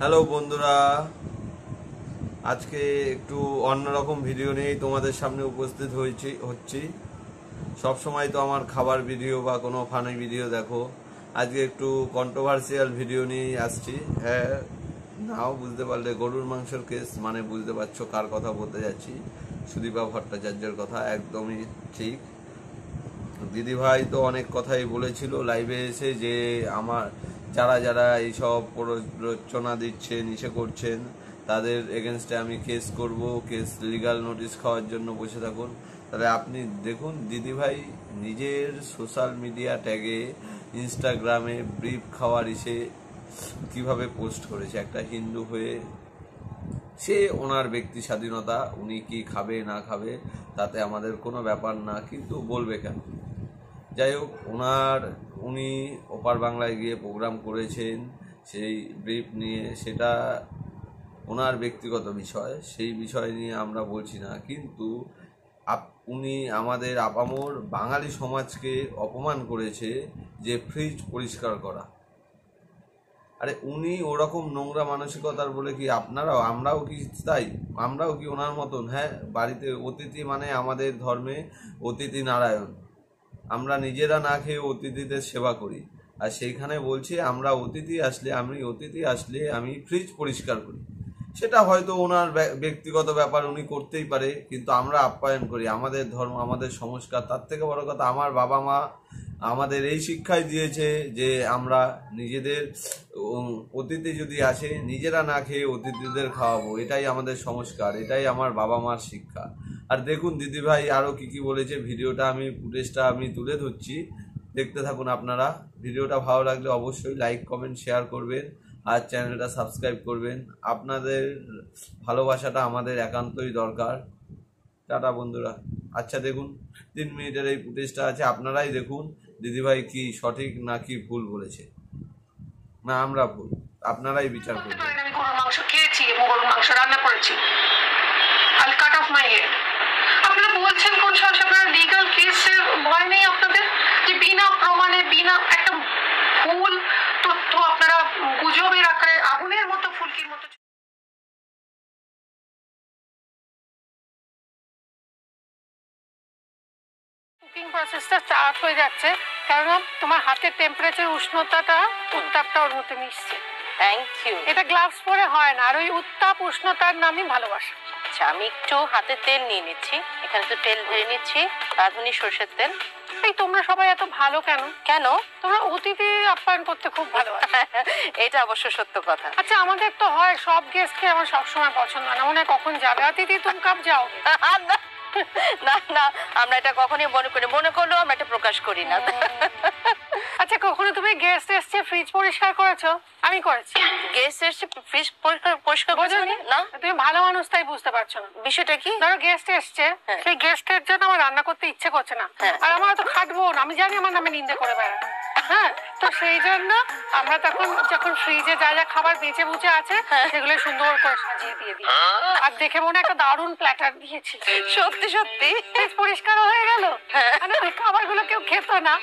Hello বন্ধুরা, আজকে একটু অন্যরকম ভিডিও নিয়েই তোমাদের সামনে উপস্থিত হচ্ছি। সবসময় তো আমার খাবার ভিডিও বা কোনো ফানি ভিডিও দেখো, আজকে একটু কন্ট্রোভার্সিয়াল ভিডিও নিয়েই আসছি। হ্যাঁ, নাও বুঝতে পারলে গরুর মাংসের কেস, মানে বুঝতে পারছো কার কথা বলতে যাচ্ছি। সুদীপা ভট্টাচার্যের কথা, একদমই ঠিক। দিদিভাই তো অনেক কথাই বলেছিল লাইভে এসে যে আমার যারা যারা এইসব প্ররোচনা দিচ্ছেন, ইসে করছেন, তাদের এগেনস্টে আমি কেস করব, কেস লিগাল নোটিশ খাওয়ার জন্য বসে থাকুন। তাহলে আপনি দেখুন, দিদিভাই নিজের সোশ্যাল মিডিয়া ট্যাগে ইনস্টাগ্রামে ব্রিফ খাওয়ার ইসে কিভাবে পোস্ট করেছে। একটা হিন্দু হয়ে সে ওনার ব্যক্তি স্বাধীনতা, উনি কি খাবে না খাবে তাতে আমাদের কোনো ব্যাপার না, কিন্তু বলবে কেন? যাই হোক, উনি ওপার বাংলায় গিয়ে প্রোগ্রাম করেছেন, সেই ব্রিফ নিয়ে, সেটা ওনার ব্যক্তিগত বিষয়, সেই বিষয় নিয়ে আমরা বলছি না। কিন্তু উনি আমাদের আপামর বাঙালি সমাজকে অপমান করেছে যে ফ্রিজ পরিষ্কার করা। আরে উনি ওরকম নোংরা মানসিকতার বলে কি আমরাও কি তাই? আমরাও কি ওনার মতন? হ্যাঁ, বাড়িতে অতিথি মানে আমাদের ধর্মে অতিথি নারায়ণ, আমরা নিজেরা না খেয়ে অতিথিদের সেবা করি। আর সেইখানে বলছি অতিথি আসলে আমি ফ্রিজ পরিষ্কার করি। সেটা হয়তো ওনার ব্যক্তিগত ব্যাপার, উনি করতেই পারে, কিন্তু আমরা আপ্যায়ন করি। আমাদের ধর্ম, আমাদের সংস্কার। তার থেকে বড় কথা, আমার বাবা মা আমাদের এই শিক্ষাই দিয়েছে যে আমরা নিজেদের অতিথি যদি আসে নিজেরা না খেয়ে অতিথিদের খাওয়াবো। এটাই আমাদের সংস্কার, এটাই আমার বাবা মার শিক্ষা। আর দেখুন দিদিভাই আরও কি বলেছে। ফুটেজটা আমি তুলে ধরছি, দেখতে থাকুন আপনারা। ভিডিওটা ভালো লাগলে অবশ্যই লাইক, কমেন্ট, শেয়ার করবেন আর চ্যানেলটা সাবস্ক্রাইব করবেন। আপনাদের ভালোবাসাটা আমাদের একান্তই দরকার। টাটা বন্ধুরা। আচ্ছা দেখুন, 3 মিনিটের এই ফুটেজটা আছে, আপনারাই দেখুন দিদিভাই কি সঠিক না কি ভুল বলেছে। না আমরা ভুল, আপনারাই বিচার করবেন। আমি গরুর মাংস খেয়েছি এবং গরুর মাংস রান্না করেছি। I'll cut off my head. আপনারা বলছেন কোন সাহসে? আপনারা লিগাল কেসের ভয় নেই আপনাদের? যে বিনা প্রমাণে, বিনা একটা ভুল তথ্য আপনারা গুজবের আকারে আগুনের মতো, ফুলকির মতো কুকিং প্রসেসটা স্টার্ট হয়ে যাচ্ছে, কারণ তোমার হাতের টেম্পারেচার, উষ্ণতাটা, উত্তাপটা ওর মধ্যে মিশছে। Thank you. এটা গ্লাভস পরে হয় না, আর ওই উত্তাপ উষ্ণতার নামই ভালোবাসা। আচ্ছা, আমি একটু হাতে তেল নিয়ে নিচ্ছি, এখানে তো তেল ধরে নিচ্ছি, রাঁধুনি সরষের তেল। এই তোমরা সবাই এত ভালো কেন? কেন? তোমরা অতিথি আপ্যায়ন করতে খুব ভালোবাসো। এটা অবশ্য সত্য কথা। আচ্ছা, আমাদের তো হয় সব গেস্টকে আমার সবসময় পছন্দ না, মনে হয় কখন যাবে। অতিথি তুমি কাপ যাও। না না, আমরা এটা কখনোই মনে করলেও আমরা এটা প্রকাশ করি না। আচ্ছা, কখনো তুমি গেস্ট এসছে ফ্রিজ পরিষ্কার করেছো? আমি করেছি। গেস্ট এসে ফ্রিজ পরিষ্কার করেছো না? তুমি ভালো মানুষ, তাই বুঝতে পারছো না বিষয়টা কি। ধরো গেস্ট এসছে, সেই গেস্টের জন্য আমার রান্না করতে ইচ্ছে করছে না, আর আমার তো খাটবো না, আমি জানি আমার নামে নিন্দে করে বেড়াবো। হ্যাঁ, তো সেই জন্য আমরা যখন ফ্রিজে যা যা খাবার বেঁচে বুঝে আছে সেগুলো সুন্দর করে সাজিয়ে দিয়ে দিই, আর দেখে মনে একটা দারুণ প্ল্যাটার দিয়েছি। সত্যি সত্যি ফ্রিজ পরিষ্কার হয়ে গেল, মানে ওই খাবারগুলো কেউ খেত না,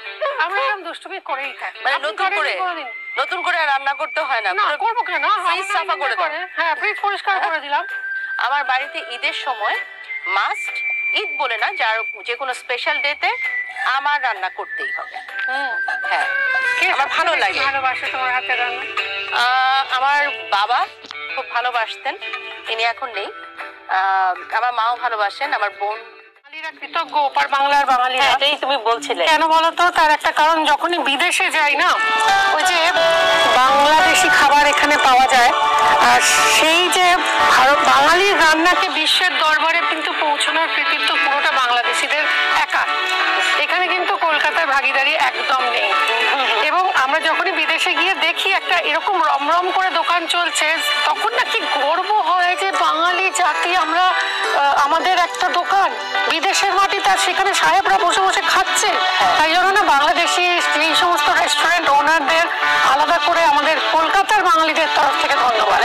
আমরা এরকম দুষ্টুমি করেই থাকি। মানে নতুন করে রান্না করতে হয় না। করবো কেন, ফ্রিজ সাফা করে দাও। হ্যাঁ, ফ্রিজ পরিষ্কার করে দিলাম। আমার বাড়িতে ঈদের সময় মাস্ট, ঈদ বলে না, যে কোনো স্পেশাল ডেতে আমার রান্না করতেই হবে। হ্যাঁ, আমার ভালো লাগে। ভালোবাসে তোমার হাতের রান্না? আমার বাবা খুব ভালোবাসতেন, তিনি এখন নেই। আমার মাও ভালোবাসেন, আমার বোন। কৃতজ্ঞ ওপার বাংলার বাঙালিরা। এটাই তুমি বলছিলে। কেন বলতো? তার একটা কারণ, যখনই বিদেশে যাই না, ওই যে বাংলাদেশি খাবার এখানে পাওয়া যায়, আর সেই যে বাঙালির রান্নাকে বিশ্বের দরবারে কিন্তু পৌঁছানোর কৃতিত্ব পুরোটা বাংলাদেশিদের একা। এখানে কিন্তু কলকাতার ভাগিদারি একদম নেই। এবং আমরা যখনই বিদেশে গিয়ে দেখি একটা এরকম রমরম করে দোকান চলছে, তখন না কি গর্ব হয় যে বাঙালি জাতি আমরা, আমাদের একটা দোকান বিদেশের মাটিতে, আর সেখানে সাহেবরা বসে বসে খাচ্ছে। তাই জন্য না বাংলাদেশি এই সমস্ত রেস্টুরেন্ট ওনারদের আলাদা করে আমাদের কলকাতার বাঙালিদের তরফ থেকে ধন্যবাদ।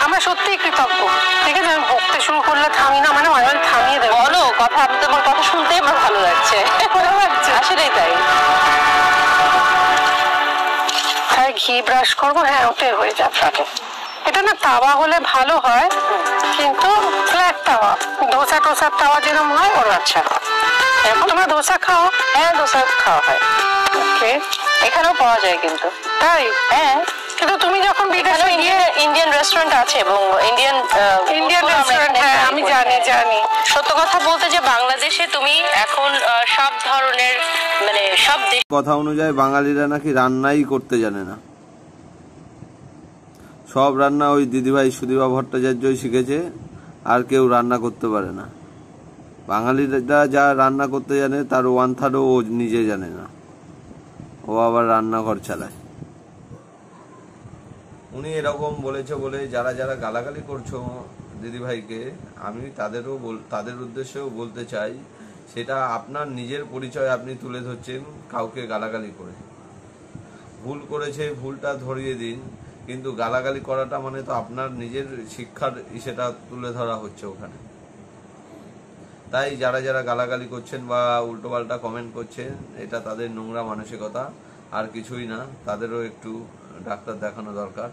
আমরা সত্যিই কৃতজ্ঞ। ঠিক আছে, আমি বকতে শুরু করলে থামি না, মানে মাঝে মাঝে থামিয়ে দেবো। বলো কথা, আমি তোমার কথা শুনতেই আমার ভালো লাগছে। ভালো লাগছে, আসলেই তাই। ঘি ব্রাশ করবো। হ্যাঁ, ওটাই হয়ে যাবে। এটা না তাওয়া হলে ভালো হয়, কিন্তু ফ্ল্যাট তাওয়া, ধোসা টোসার তাওয়া যেরকম হয় ওর। আচ্ছা, এখন তোমরা ধোসা খাও? হ্যাঁ দোসা খাওয়া হয়, ওকে, এখানেও পাওয়া যায় কিন্তু। তাই? হ্যাঁ, কিন্তু তুমি যখন বিদেশে গিয়ে ইন্ডিয়ান রেস্টুরেন্ট আছে এবং ইন্ডিয়ান রেস্টুরেন্ট, হ্যাঁ আমি জানি। সত্য কথা বলতে যে বাংলাদেশে তুমি এখন সব ধরনের মানে সব দেশ কথা অনুযায়ী বাঙালিরা নাকি রান্নাই করতে জানে না, সব রান্না ওই দিদিভাই সুদীপা ভট্টাচার্যই শিখেছে, আর কেউ রান্না করতে পারে না। বাঙালিরা যা রান্না করতে জানে তার 1/3 ও নিজে জানে না, ও আবার রান্নাঘর চালায়। উনি এরকম বলেছে বলে যারা যারা গালাগালি করছো দিদিভাইকে, আমি তাদের উদ্দেশ্যেও বলতে চাই, সেটা আপনার নিজের পরিচয় আপনি তুলে ধরছেন কাউকে গালাগালি করে। ভুল করেছে, ভুলটা ধরিয়ে দিন, কিন্তু গালাগালি করাটা মানে তো আপনার নিজের শিক্ষার সেটা তুলে ধরা হচ্ছে ওখানে। তাই যারা যারা গালাগালি করছেন বা উল্টোপাল্টা কমেন্ট করছেন, এটা তাদের নোংরা মানসিকতা, আর কিছুই না। তাদেরও একটু ডাক্তার দেখানো দরকার।